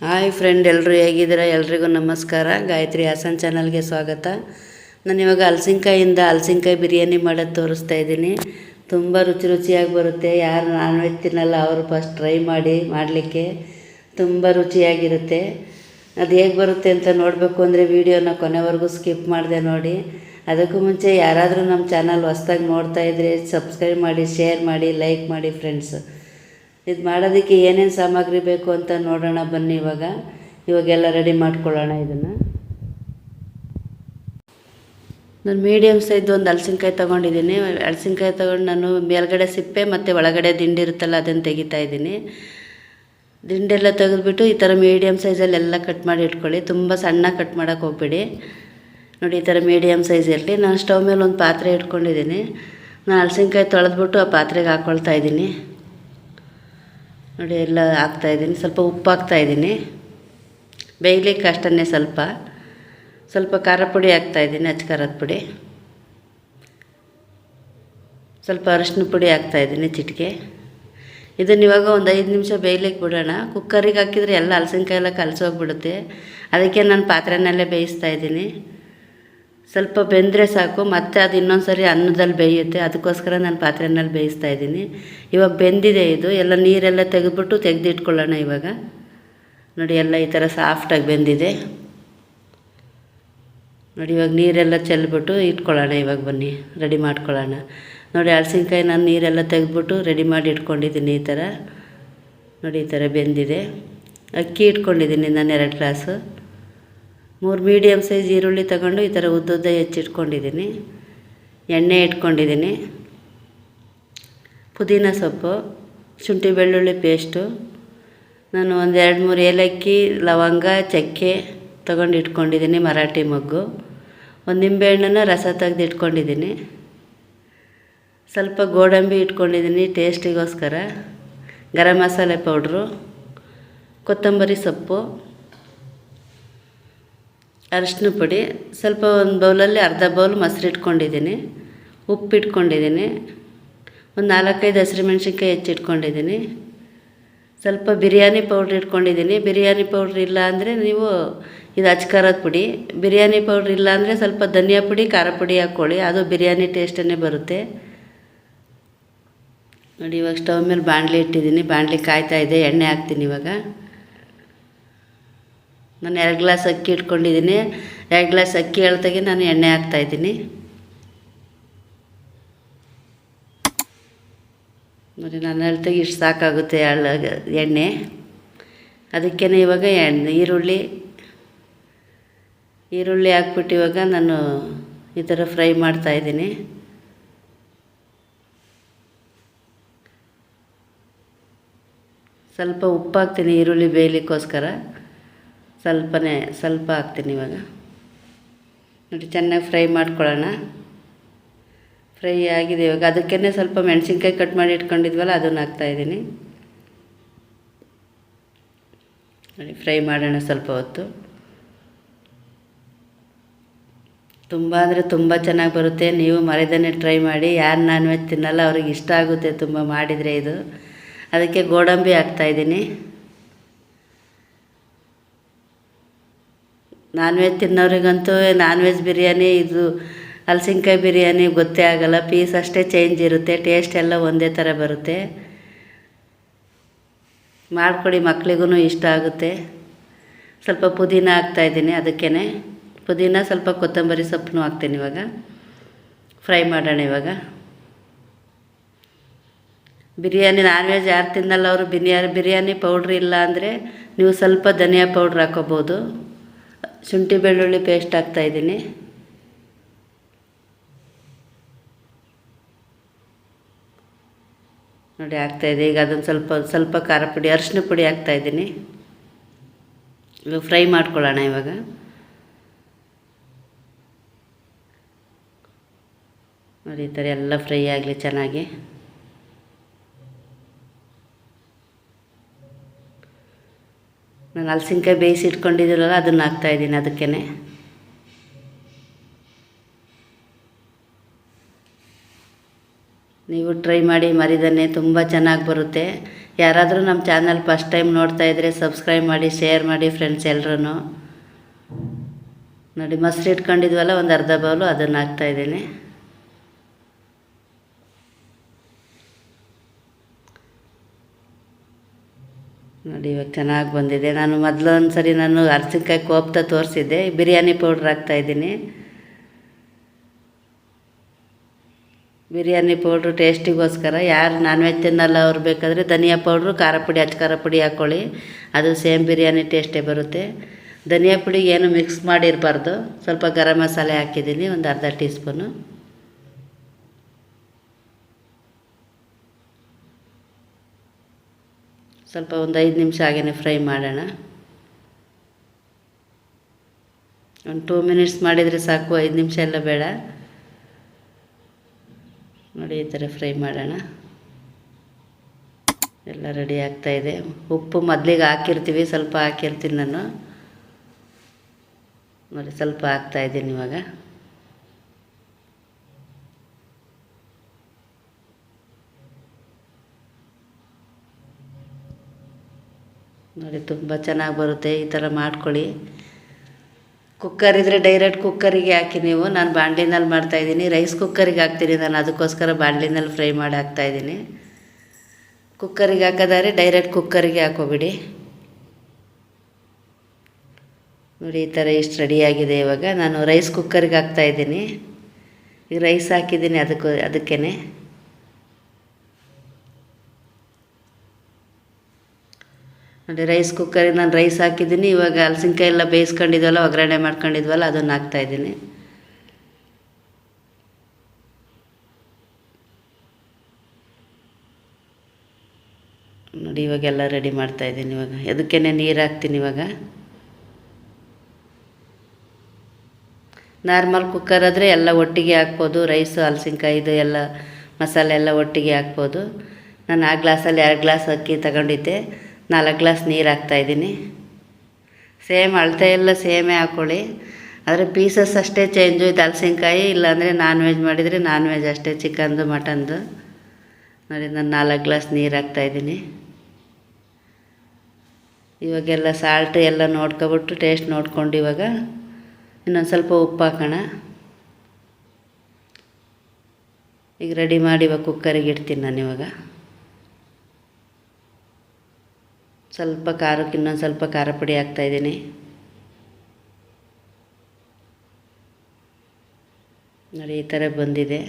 Hi friend, ಎಲ್ಲರೂ ಹೇಗಿದ್ದೀರಾ? ಎಲ್ರಿಗೂ ನಮಸ್ಕಾರ. ಗಾಯತ್ರಿ ಹಾಸನ್ ಚಾನಲ್ಗೆ ಸ್ವಾಗತ. ನಾನಿವಾಗ ಹಲಸಿನಕಾಯಿ ಬಿರಿಯಾನಿ ಮಾಡೋದು ತೋರಿಸ್ತಾ ಇದ್ದೀನಿ. ತುಂಬ ರುಚಿಯಾಗಿ ಬರುತ್ತೆ. ಯಾರು ನಾನ್ ವೆಜ್ ತಿನ್ನಲ್ಲ ಅವರು ಫಸ್ಟ್ ಟ್ರೈ ಮಾಡಲಿಕ್ಕೆ ತುಂಬ ರುಚಿಯಾಗಿರುತ್ತೆ. ಅದು ಹೇಗೆ ಬರುತ್ತೆ ಅಂತ ನೋಡಬೇಕು ಅಂದರೆ ವೀಡಿಯೋನ ಕೊನೆವರೆಗೂ ಸ್ಕಿಪ್ ಮಾಡಿದೆ ನೋಡಿ. ಅದಕ್ಕೂ ಮುಂಚೆ ಯಾರಾದರೂ ನಮ್ಮ ಚಾನಲ್ ಹೊಸ್ದಾಗಿ ನೋಡ್ತಾ ಇದ್ದರೆ ಸಬ್ಸ್ಕ್ರೈಬ್ ಮಾಡಿ, ಶೇರ್ ಮಾಡಿ, ಲೈಕ್ ಮಾಡಿ ಫ್ರೆಂಡ್ಸ್. ಇದು ಮಾಡೋದಕ್ಕೆ ಏನೇನು ಸಾಮಗ್ರಿ ಬೇಕು ಅಂತ ನೋಡೋಣ ಬನ್ನಿ. ಇವಾಗೆಲ್ಲ ರೆಡಿ ಮಾಡ್ಕೊಳ್ಳೋಣ. ಇದನ್ನು ನಾನು ಮೀಡಿಯಮ್ ಸೈಜ್ ಒಂದು ಹಲಸಿನಕಾಯಿ ತೊಗೊಂಡಿದ್ದೀನಿ. ಹಲಸಿನಕಾಯಿ ತೊಗೊಂಡು ನಾನು ಮೇಲ್ಗಡೆ ಸಿಪ್ಪೆ ಮತ್ತು ಒಳಗಡೆ ದಿಂಡು ಇರುತ್ತಲ್ಲ ಅದನ್ನು ತೆಗಿತಾ ಇದ್ದೀನಿ. ದಿಂಡೆಲ್ಲ ತೆಗೆದುಬಿಟ್ಟು ಈ ಥರ ಮೀಡಿಯಮ್ ಸೈಜಲ್ಲೆಲ್ಲ ಕಟ್ ಮಾಡಿ ಇಟ್ಕೊಳ್ಳಿ. ತುಂಬ ಸಣ್ಣ ಕಟ್ ಮಾಡೋಕ್ಕೆ ಹೋಗ್ಬೇಡಿ. ನೋಡಿ, ಈ ಥರ ಮೀಡಿಯಮ್ ಸೈಜ್ ಇರಲಿ. ನಾನು ಸ್ಟವ್ ಮೇಲೆ ಒಂದು ಪಾತ್ರೆ ಇಟ್ಕೊಂಡಿದ್ದೀನಿ. ನಾನು ಹಲಸಿನಕಾಯಿ ತೊಳೆದ್ಬಿಟ್ಟು ಆ ಪಾತ್ರೆಗೆ ಹಾಕ್ಕೊಳ್ತಾ ಇದ್ದೀನಿ. ನೋಡಿ, ಎಲ್ಲ ಹಾಕ್ತಾಯಿದ್ದೀನಿ. ಸ್ವಲ್ಪ ಉಪ್ಪು ಹಾಕ್ತಾಯಿದ್ದೀನಿ, ಬೇಯಲಿಕ್ಕೆ ಅಷ್ಟನ್ನೇ. ಸ್ವಲ್ಪ ಖಾರ ಪುಡಿ ಹಾಕ್ತಾಯಿದ್ದೀನಿ, ಅಚ್ಚ ಖಾರದ ಪುಡಿ. ಸ್ವಲ್ಪ ಅರಶಿನ ಪುಡಿ ಹಾಕ್ತಾಯಿದ್ದೀನಿ, ಚಿಟಿಕೆ. ಇದನ್ನು ಇವಾಗ ಒಂದು 5 ನಿಮಿಷ ಬೇಯಲಿಕ್ಕೆ ಬಿಡೋಣ. ಕುಕ್ಕರಿಗೆ ಹಾಕಿದರೆ ಎಲ್ಲ ಹಲಸಿನಕಾಯಿ ಎಲ್ಲ ಕಲಸೋಗ್ಬಿಡುತ್ತೆ. ಅದಕ್ಕೆ ನಾನು ಪಾತ್ರೆನಲ್ಲೇ ಬೇಯಿಸ್ತಾ ಇದ್ದೀನಿ. ಸ್ವಲ್ಪ ಬೆಂದರೆ ಸಾಕು, ಮತ್ತು ಅದು ಇನ್ನೊಂದು ಸರಿ ಅನ್ನದಲ್ಲಿ ಬೇಯುತ್ತೆ. ಅದಕ್ಕೋಸ್ಕರ ನಾನು ಪಾತ್ರೆನಲ್ಲಿ ಬೇಯಿಸ್ತಾ ಇದ್ದೀನಿ. ಇವಾಗ ಬೆಂದಿದೆ. ಇದು ಎಲ್ಲ ನೀರೆಲ್ಲ ತೆಗೆದಿಟ್ಕೊಳ್ಳೋಣ. ಇವಾಗ ನೋಡಿ, ಎಲ್ಲ ಈ ಥರ ಸಾಫ್ಟಾಗಿ ಬೆಂದಿದೆ ನೋಡಿ. ಇವಾಗ ನೀರೆಲ್ಲ ಚೆಲ್ಬಿಟ್ಟು ಇಟ್ಕೊಳ್ಳೋಣ. ಇವಾಗ ಬನ್ನಿ ರೆಡಿ ಮಾಡ್ಕೊಳ್ಳೋಣ. ನೋಡಿ, ಹಲಸಿನಕಾಯಿ ನಾನು ನೀರೆಲ್ಲ ತೆಗೆದ್ಬಿಟ್ಟು ರೆಡಿ ಮಾಡಿ ಇಟ್ಕೊಂಡಿದ್ದೀನಿ. ಈ ಥರ ನೋಡಿ, ಈ ಥರ ಬೆಂದಿದೆ. ಅಕ್ಕಿ ಇಟ್ಕೊಂಡಿದ್ದೀನಿ ನಾನು 2 ಗ್ಲಾಸು. 3 ಮೀಡಿಯಮ್ ಸೈಜ್ ಈರುಳ್ಳಿ ತಗೊಂಡು ಈ ಥರ ಉದ್ದುದ್ದ ಹೆಚ್ಚಿಟ್ಕೊಂಡಿದ್ದೀನಿ. ಎಣ್ಣೆ ಇಟ್ಕೊಂಡಿದ್ದೀನಿ. ಪುದೀನ ಸೊಪ್ಪು, ಶುಂಠಿ ಬೆಳ್ಳುಳ್ಳಿ ಪೇಸ್ಟು. ನಾನು ಒಂದು 2-3 ಏಲಕ್ಕಿ, ಲವಂಗ, ಚಕ್ಕೆ ತಗೊಂಡು ಇಟ್ಕೊಂಡಿದ್ದೀನಿ. ಮರಾಠಿ ಮೊಗ್ಗು. ಒಂದು ನಿಂಬೆಹಣ್ಣನ್ನು ರಸ ತೆಗೆದು ಇಟ್ಕೊಂಡಿದ್ದೀನಿ. ಸ್ವಲ್ಪ ಗೋಡಂಬಿ ಇಟ್ಕೊಂಡಿದ್ದೀನಿ ಟೇಸ್ಟಿಗೋಸ್ಕರ. ಗರಂ ಮಸಾಲೆ ಪೌಡ್ರು, ಕೊತ್ತಂಬರಿ ಸೊಪ್ಪು, ಅರಶಿನ ಪುಡಿ. ಸ್ವಲ್ಪ ಒಂದು ಬೌಲಲ್ಲಿ ಅರ್ಧ ಬೌಲ್ ಮೊಸರು ಇಟ್ಕೊಂಡಿದ್ದೀನಿ. ಉಪ್ಪು ಇಟ್ಕೊಂಡಿದ್ದೀನಿ. ಒಂದು 4-5 ಹಸಿರುಮೆಣ್ಸಿನ್ಕಾಯಿ ಹೆಚ್ಚಿಟ್ಕೊಂಡಿದ್ದೀನಿ. ಸ್ವಲ್ಪ ಬಿರಿಯಾನಿ ಪೌಡ್ರ್ ಇಟ್ಕೊಂಡಿದ್ದೀನಿ. ಬಿರಿಯಾನಿ ಪೌಡ್ರ್ ಇಲ್ಲ ಅಂದರೆ ನೀವು ಇದು ಅಚ್ಚ ಖಾರದ ಪುಡಿ. ಬಿರಿಯಾನಿ ಪೌಡ್ರ್ ಇಲ್ಲ ಅಂದರೆ ಸ್ವಲ್ಪ ಧನಿಯಾ ಪುಡಿ, ಖಾರ ಪುಡಿ ಹಾಕ್ಕೊಳ್ಳಿ. ಅದು ಬಿರಿಯಾನಿ ಟೇಸ್ಟನ್ನೇ ಬರುತ್ತೆ ನೋಡಿ. ಇವಾಗ ಸ್ಟವ್ ಮೇಲೆ ಬಾಣಲಿ ಇಟ್ಟಿದ್ದೀನಿ. ಬಾಣಲಿ ಕಾಯ್ತಾ ಇದೆ. ಎಣ್ಣೆ ಹಾಕ್ತೀನಿ. ಇವಾಗ ನಾನು 2 ಗ್ಲಾಸ್ ಅಕ್ಕಿ ಇಟ್ಕೊಂಡಿದ್ದೀನಿ. 2 ಗ್ಲಾಸ್ ಅಕ್ಕಿ ಅಳತೆಗೆ ನಾನು ಎಣ್ಣೆ ಹಾಕ್ತಾಯಿದ್ದೀನಿ ನೋಡಿ. ನಾನು ಅಳತೆಗೆ ಇಷ್ಟು ಸಾಕಾಗುತ್ತೆ ಎಣ್ಣೆ. ಅದಕ್ಕೇ ಇವಾಗ ಈರುಳ್ಳಿ ಹಾಕ್ಬಿಟ್ಟು ಇವಾಗ ನಾನು ಈ ಥರ ಫ್ರೈ ಮಾಡ್ತಾಯಿದ್ದೀನಿ. ಸ್ವಲ್ಪ ಉಪ್ಪು ಹಾಕ್ತೀನಿ ಈರುಳ್ಳಿ ಬೇಯಲಿಕ್ಕೋಸ್ಕರ. ಸ್ವಲ್ಪ ಹಾಕ್ತೀನಿ ಇವಾಗ ನೋಡಿ. ಚೆನ್ನಾಗಿ ಫ್ರೈ ಮಾಡ್ಕೊಳ್ಳೋಣ. ಫ್ರೈ ಆಗಿದೆ ಇವಾಗ. ಅದಕ್ಕೇ ಸ್ವಲ್ಪ ಮೆಣಸಿನ್ಕಾಯಿ ಕಟ್ ಮಾಡಿ ಇಟ್ಕೊಂಡಿದ್ವಲ್ಲ ಅದನ್ನು ಹಾಕ್ತಾಯಿದ್ದೀನಿ ನೋಡಿ. ಫ್ರೈ ಮಾಡೋಣ ಸ್ವಲ್ಪ ಹೊತ್ತು. ತುಂಬ ಅಂದರೆ ತುಂಬ ಚೆನ್ನಾಗಿ ಬರುತ್ತೆ. ನೀವು ಮರಿದನ್ನೇ ಟ್ರೈ ಮಾಡಿ. ಯಾರು ನಾನ್ ವೆಜ್ ತಿನ್ನಲ್ಲ ಅವ್ರಿಗೆ ಇಷ್ಟ ಆಗುತ್ತೆ ತುಂಬ ಮಾಡಿದರೆ ಇದು. ಅದಕ್ಕೆ ಗೋಡಂಬಿ ಹಾಕ್ತಾಯಿದ್ದೀನಿ. ನಾನ್ ವೆಜ್ ತಿನ್ನೋರಿಗಂತೂ ನಾನ್ ವೆಜ್ ಬಿರಿಯಾನಿ, ಇದು ಹಲಸಿನಕಾಯಿ ಬಿರಿಯಾನಿ ಗೊತ್ತೇ ಆಗೋಲ್ಲ. ಪೀಸ್ ಅಷ್ಟೇ ಚೇಂಜ್ ಇರುತ್ತೆ. ಟೇಸ್ಟ್ ಎಲ್ಲ ಒಂದೇ ಥರ ಬರುತ್ತೆ. ಮಾಡಿಕೊಡಿ, ಮಕ್ಳಿಗೂ ಇಷ್ಟ ಆಗುತ್ತೆ. ಸ್ವಲ್ಪ ಪುದೀನ ಹಾಕ್ತಾಯಿದ್ದೀನಿ. ಅದಕ್ಕೇ ಪುದೀನ, ಸ್ವಲ್ಪ ಕೊತ್ತಂಬರಿ ಸೊಪ್ಪು ಹಾಕ್ತೀನಿ. ಇವಾಗ ಫ್ರೈ ಮಾಡೋಣ. ಇವಾಗ ಬಿರಿಯಾನಿ ನಾನ್ ವೆಜ್ ಯಾರು ತಿನ್ನಲ್ಲ ಅವರು ಬಿರಿಯಾನಿ ಪೌಡ್ರ್ ಇಲ್ಲ ಅಂದರೆ ನೀವು ಸ್ವಲ್ಪ ಧನಿಯಾ ಪೌಡ್ರ್ ಹಾಕ್ಕೋಬೋದು. ಶುಂಠಿ ಬೆಳ್ಳುಳ್ಳಿ ಪೇಸ್ಟ್ ಹಾಕ್ತಾಯಿದ್ದೀನಿ. ನೋಡಿ ಹಾಕ್ತಾಯಿದೆ. ಈಗ ಅದನ್ನು ಸ್ವಲ್ಪ ಖಾರ ಪುಡಿ, ಅರಶಿನ ಪುಡಿ ಹಾಕ್ತಾಯಿದ್ದೀನಿ. ಇವಾಗ ಫ್ರೈ ಮಾಡ್ಕೊಳ್ಳೋಣ. ಇವಾಗ ನೋಡಿ, ಈ ಥರ ಎಲ್ಲ ಫ್ರೈ ಆಗಲಿ ಚೆನ್ನಾಗಿ. ನಾನು ಹಲಸಿನಕಾಯಿ ಬೇಯಿಸಿ ಇಟ್ಕೊಂಡಿದ್ದೀರಲ್ಲ ಅದನ್ನು ಹಾಕ್ತಾಯಿದ್ದೀನಿ. ಅದಕ್ಕೇ ನೀವು ಟ್ರೈ ಮಾಡಿ ಮರಿದನ್ನೇ, ತುಂಬ ಚೆನ್ನಾಗಿ ಬರುತ್ತೆ. ಯಾರಾದರೂ ನಮ್ಮ ಚಾನಲ್ ಫಸ್ಟ್ ಟೈಮ್ ನೋಡ್ತಾ ಇದ್ದರೆ ಸಬ್ಸ್ಕ್ರೈಬ್ ಮಾಡಿ, ಶೇರ್ ಮಾಡಿ ಫ್ರೆಂಡ್ಸ್ ಎಲ್ಲರೂ. ನೋಡಿ ಮೊಸರು ಇಟ್ಕೊಂಡಿದ್ವಲ್ಲ, ಒಂದು ಅರ್ಧ ಬೌಲು ಅದನ್ನು ಹಾಕ್ತಾಯಿದ್ದೀನಿ. ನೋಡಿ ಇವಾಗ ಚೆನ್ನಾಗಿ ಬಂದಿದೆ. ನಾನು ಮೊದಲು ಒಂದು ಸರಿ ನಾನು ಅರಸಿನಕಾಯಿ ಕೋಪ್ತ ತೋರಿಸಿದ್ದೆ. ಬಿರಿಯಾನಿ ಪೌಡ್ರ್ ಹಾಕ್ತಾಯಿದ್ದೀನಿ. ಬಿರಿಯಾನಿ ಪೌಡ್ರು ಟೇಸ್ಟಿಗೋಸ್ಕರ. ಯಾರು ನಾನ್ ವೆಜ್ ತಿನ್ನಲ್ಲ ಅವ್ರು ಬೇಕಾದರೆ ಧನಿಯಾ ಪೌಡ್ರು, ಖಾರ ಪುಡಿ, ಖಾರ ಪುಡಿ ಹಾಕ್ಕೊಳ್ಳಿ. ಅದು ಸೇಮ್ ಬಿರಿಯಾನಿ ಟೇಸ್ಟೇ ಬರುತ್ತೆ. ಧನಿಯಾ ಪುಡಿಗೆ ಏನು ಮಿಕ್ಸ್ ಮಾಡಿರಬಾರ್ದು. ಸ್ವಲ್ಪ ಗರಂ ಮಸಾಲೆ ಹಾಕಿದ್ದೀನಿ, ಒಂದು ಅರ್ಧ ಟೀ ಸ್ಪೂನು. ಸ್ವಲ್ಪ ಒಂದು 5 ನಿಮಿಷ ಹಾಗೇ ಫ್ರೈ ಮಾಡೋಣ. ಒಂದು 2 ಮಿನಿಟ್ಸ್ ಮಾಡಿದರೆ ಸಾಕು, 5 ನಿಮಿಷ ಎಲ್ಲ ಬೇಡ. ನೋಡಿ ಈ ಥರ ಫ್ರೈ ಮಾಡೋಣ. ಎಲ್ಲ ರೆಡಿ ಆಗ್ತಾಯಿದೆ. ಉಪ್ಪು ಮೊದಲಿಗೆ ಹಾಕಿರ್ತೀವಿ, ಸ್ವಲ್ಪ ಹಾಕಿರ್ತೀನಿ ನಾನು. ನೋಡಿ ಸ್ವಲ್ಪ ಹಾಕ್ತಾಯಿದ್ದೀನಿ ಇವಾಗ. ನೋಡಿ ತುಂಬ ಚೆನ್ನಾಗಿ ಬರುತ್ತೆ. ಈ ಥರ ಮಾಡ್ಕೊಳ್ಳಿ. ಕುಕ್ಕರ್ ಇದ್ದರೆ ಡೈರೆಕ್ಟ್ ಕುಕ್ಕರಿಗೆ ಹಾಕಿ ನೀವು. ನಾನು ಬಾಣಲಿನಲ್ಲಿ ಮಾಡ್ತಾಯಿದ್ದೀನಿ. ರೈಸ್ ಕುಕ್ಕರಿಗೆ ಹಾಕ್ತೀನಿ ನಾನು, ಅದಕ್ಕೋಸ್ಕರ ಬಾಣಲಿನಲ್ಲಿ ಫ್ರೈ ಮಾಡಿ ಹಾಕ್ತಾಯಿದ್ದೀನಿ. ಕುಕ್ಕರಿಗೆ ಹಾಕೋದಾದ್ರೆ ಡೈರೆಕ್ಟ್ ಕುಕ್ಕರಿಗೆ ಹಾಕೋಬಿಡಿ. ನೋಡಿ ಈ ಥರ ಇಷ್ಟು ರೆಡಿಯಾಗಿದೆ. ಇವಾಗ ನಾನು ರೈಸ್ ಕುಕ್ಕರಿಗೆ ಹಾಕ್ತಾಯಿದ್ದೀನಿ. ಈಗ ರೈಸ್ ಹಾಕಿದ್ದೀನಿ ಅದಕ್ಕೇ. ನೋಡಿ ರೈಸ್ ಕುಕ್ಕರಿಗೆ ನಾನು ರೈಸ್ ಹಾಕಿದ್ದೀನಿ. ಇವಾಗ ಹಲಸಿನಕಾಯಿ ಎಲ್ಲ ಬೇಯಿಸ್ಕೊಂಡಿದ್ವಲ್ಲ, ಒಗ್ಗರಣೆ ಮಾಡ್ಕೊಂಡಿದ್ವಲ್ಲ, ಅದನ್ನು ಹಾಕ್ತಾಯಿದ್ದೀನಿ. ನೋಡಿ ಇವಾಗೆಲ್ಲ ರೆಡಿ ಮಾಡ್ತಾಯಿದ್ದೀನಿ. ಇವಾಗ ಅದಕ್ಕೇ ನೀರು ಹಾಕ್ತೀನಿ. ಇವಾಗ ನಾರ್ಮಲ್ ಕುಕ್ಕರ್ ಆದರೆ ಎಲ್ಲ ಒಟ್ಟಿಗೆ ಹಾಕ್ಬೋದು. ರೈಸು, ಹಲಸಿನಕಾಯಿ ಇದು ಎಲ್ಲ ಮಸಾಲೆ ಎಲ್ಲ ಒಟ್ಟಿಗೆ ಹಾಕ್ಬೋದು. ನಾನು ಆ ಗ್ಲಾಸಲ್ಲಿ 2 ಗ್ಲಾಸ್ ಅಕ್ಕಿ ತಗೊಂಡಿದ್ದೆ, 4 ಗ್ಲಾಸ್ ನೀರು ಹಾಕ್ತಾಯಿದ್ದೀನಿ. ಸೇಮ್ ಅಳತೆ ಎಲ್ಲ ಸೇಮೇ ಹಾಕ್ಕೊಳ್ಳಿ. ಆದರೆ ಪೀಸಸ್ ಅಷ್ಟೇ ಚೇಂಜು. ಇದು ಹಲಸಿನಕಾಯಿ, ಇಲ್ಲಾಂದರೆ ನಾನ್ ವೆಜ್ ಮಾಡಿದರೆ ನಾನ್ ವೆಜ್ ಅಷ್ಟೇ, ಚಿಕನ್ದು ಮಟನ್ದು. ನೋಡಿ ನಾನು 4 ಗ್ಲಾಸ್ ನೀರು ಹಾಕ್ತಾಯಿದ್ದೀನಿ. ಇವಾಗೆಲ್ಲ ಸಾಲ್ಟ್ ಎಲ್ಲ ನೋಡ್ಕೊಬಿಟ್ಟು ಟೇಸ್ಟ್ ನೋಡ್ಕೊಂಡು ಇವಾಗ ಇನ್ನೊಂದು ಸ್ವಲ್ಪ ಉಪ್ಪು ಹಾಕೋಣ. ಈಗ ರೆಡಿ ಮಾಡಿ ಇವಾಗ ಕುಕ್ಕರಿಗೆ ಇಡ್ತೀನಿ ನಾನು. ಇವಾಗ ಸ್ವಲ್ಪ ಖಾರಕ್ಕೆ ಇನ್ನೊಂದು ಸ್ವಲ್ಪ ಖಾರ ಪುಡಿ ಹಾಕ್ತಾಯಿದ್ದೀನಿ. ನೋಡಿ ಈ ಥರ ಬಂದಿದೆ.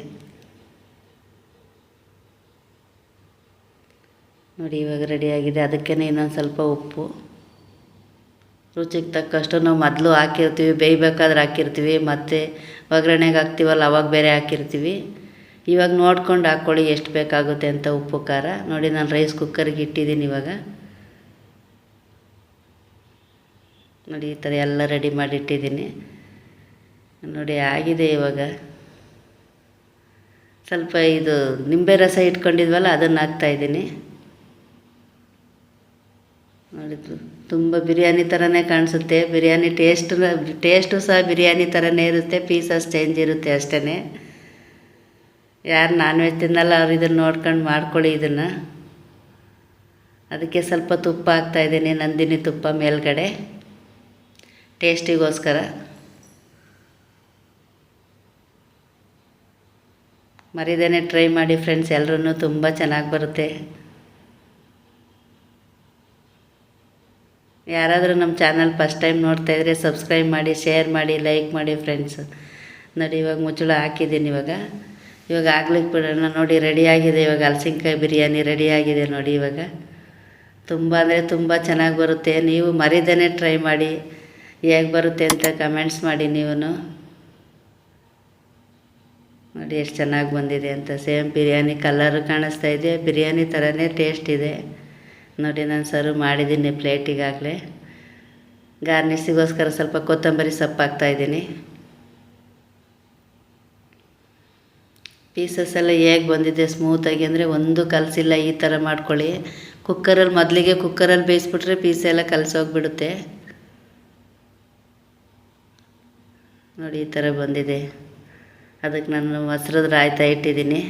ನೋಡಿ ಇವಾಗ ರೆಡಿಯಾಗಿದೆ. ಅದಕ್ಕೇ ಇನ್ನೊಂದು ಸ್ವಲ್ಪ ಉಪ್ಪು, ರುಚಿಗೆ ತಕ್ಕಷ್ಟು. ನಾವು ಮೊದಲು ಹಾಕಿರ್ತೀವಿ, ಬೇಯಬೇಕಾದ್ರೆ ಹಾಕಿರ್ತೀವಿ, ಮತ್ತು ಒಗ್ಗರಣೆಗೆ ಹಾಕ್ತೀವಲ್ಲ ಅವಾಗ ಬೇರೆ ಹಾಕಿರ್ತೀವಿ. ಇವಾಗ ನೋಡ್ಕೊಂಡು ಹಾಕ್ಕೊಳ್ಳಿ ಎಷ್ಟು ಬೇಕಾಗುತ್ತೆ ಅಂತ ಉಪ್ಪು ಖಾರ. ನೋಡಿ ನಾನು ರೈಸ್ ಕುಕ್ಕರಿಗೆ ಇಟ್ಟಿದ್ದೀನಿ. ಇವಾಗ ನೋಡಿ ಈ ಥರ ಎಲ್ಲ ರೆಡಿ ಮಾಡಿ ಇಟ್ಟಿದ್ದೀನಿ. ನೋಡಿ ಆಗಿದೆ. ಇವಾಗ ಸ್ವಲ್ಪ ಇದು ನಿಂಬೆ ರಸ ಇಟ್ಕೊಂಡಿದ್ವಲ್ಲ ಅದನ್ನು ಹಾಕ್ತಾಯಿದ್ದೀನಿ. ನೋಡಿದ್ರು ತುಂಬ ಬಿರಿಯಾನಿ ಥರನೇ ಕಾಣಿಸುತ್ತೆ. ಬಿರಿಯಾನಿ ಟೇಸ್ಟು ಸಹ ಬಿರಿಯಾನಿ ಥರನೇ ಇರುತ್ತೆ. ಪೀಸಸ್ ಚೇಂಜ್ ಇರುತ್ತೆ ಅಷ್ಟೇ. ಯಾರು ನಾನ್ ವೆಜ್ ತಿನ್ನಲ್ಲ ಅವ್ರು ಇದನ್ನು ನೋಡ್ಕೊಂಡು ಮಾಡ್ಕೊಳ್ಳಿ ಇದನ್ನು. ಅದಕ್ಕೆ ಸ್ವಲ್ಪ ತುಪ್ಪ ಹಾಕ್ತಾಯಿದ್ದೀನಿ, ನಂದಿನಿ ತುಪ್ಪ ಮೇಲ್ಗಡೆ, ಟೇಸ್ಟಿಗೋಸ್ಕರ. ಮರಿದೇನೆ ಟ್ರೈ ಮಾಡಿ ಫ್ರೆಂಡ್ಸ್ ಎಲ್ಲರೂ, ತುಂಬ ಚೆನ್ನಾಗಿ ಬರುತ್ತೆ. ಯಾರಾದರೂ ನಮ್ಮ ಚಾನಲ್ ಫಸ್ಟ್ ಟೈಮ್ ನೋಡ್ತಾಯಿದ್ರೆ ಸಬ್ಸ್ಕ್ರೈಬ್ ಮಾಡಿ, ಶೇರ್ ಮಾಡಿ, ಲೈಕ್ ಮಾಡಿ ಫ್ರೆಂಡ್ಸ್. ನೋಡಿ ಇವಾಗ ಮುಚ್ಚಳ ಹಾಕಿದ್ದೀನಿ. ಇವಾಗ ಆಗ್ಲಿಕ್ಕೆ ಬಿಡೋಣ. ನೋಡಿ ರೆಡಿಯಾಗಿದೆ. ಇವಾಗ ಹಲಸಿನಕಾಯಿ ಬಿರಿಯಾನಿ ರೆಡಿಯಾಗಿದೆ. ನೋಡಿ ಇವಾಗ ತುಂಬ ಅಂದರೆ ತುಂಬ ಚೆನ್ನಾಗಿ ಬರುತ್ತೆ. ನೀವು ಮರಿದೇನೆ ಟ್ರೈ ಮಾಡಿ, ಹೇಗೆ ಬರುತ್ತೆ ಅಂತ ಕಮೆಂಟ್ಸ್ ಮಾಡಿ ನೀವು. ನೋಡಿ ಎಷ್ಟು ಚೆನ್ನಾಗಿ ಬಂದಿದೆ ಅಂತ. ಸೇಮ್ ಬಿರಿಯಾನಿ ಕಲರು ಕಾಣಿಸ್ತಾ ಇದೆ, ಬಿರಿಯಾನಿ ಥರನೇ ಟೇಸ್ಟ್ ಇದೆ. ನೋಡಿ ನಾನು ಸರ್ವ್ ಮಾಡಿದ್ದೀನಿ ಪ್ಲೇಟಿಗಾಗಲೇ. ಗಾರ್ನಿಷಿಗೋಸ್ಕರ ಸ್ವಲ್ಪ ಕೊತ್ತಂಬರಿ ಸೊಪ್ಪು ಹಾಕ್ತಾಯಿದ್ದೀನಿ. ಪೀಸಸ್ ಎಲ್ಲ ಹೇಗೆ ಬಂದಿದೆ ಸ್ಮೂತಾಗಿ ಅಂದರೆ ಒಂದು ಕಲಸಿಲ್ಲ. ಈ ಥರ ಮಾಡ್ಕೊಳ್ಳಿ. ಮೊದಲಿಗೆ ಕುಕ್ಕರಲ್ಲಿ ಬೇಯಿಸ್ಬಿಟ್ರೆ ಪೀಸ್ ಎಲ್ಲ ಕಲಸೋಗ್ಬಿಡುತ್ತೆ. ನೋಡಿ ಈ ಥರ ಬಂದಿದೆ. ಅದಕ್ಕೆ ನಾನು ಮೊಸರದ ರಾಯ್ತ ಇಟ್ಟಿದ್ದೀನಿ,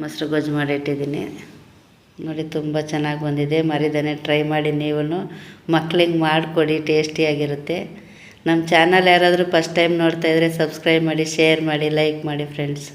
ಮೊಸರು ಗೊಜ್ಜು ಮಾಡಿ ಇಟ್ಟಿದ್ದೀನಿ. ನೋಡಿ ತುಂಬ ಚೆನ್ನಾಗಿ ಬಂದಿದೆ. ಮರಿದೇನೆ ಟ್ರೈ ಮಾಡಿ ನೀವು ಮಕ್ಳಿಗೆ ಮಾಡಿಕೊಡಿ, ಟೇಸ್ಟಿಯಾಗಿರುತ್ತೆ. ನಮ್ಮ ಚಾನಲ್ ಯಾರಾದರೂ ಫಸ್ಟ್ ಟೈಮ್ ನೋಡ್ತಾಯಿದ್ರೆ ಸಬ್ಸ್ಕ್ರೈಬ್ ಮಾಡಿ, ಶೇರ್ ಮಾಡಿ, ಲೈಕ್ ಮಾಡಿ ಫ್ರೆಂಡ್ಸ್.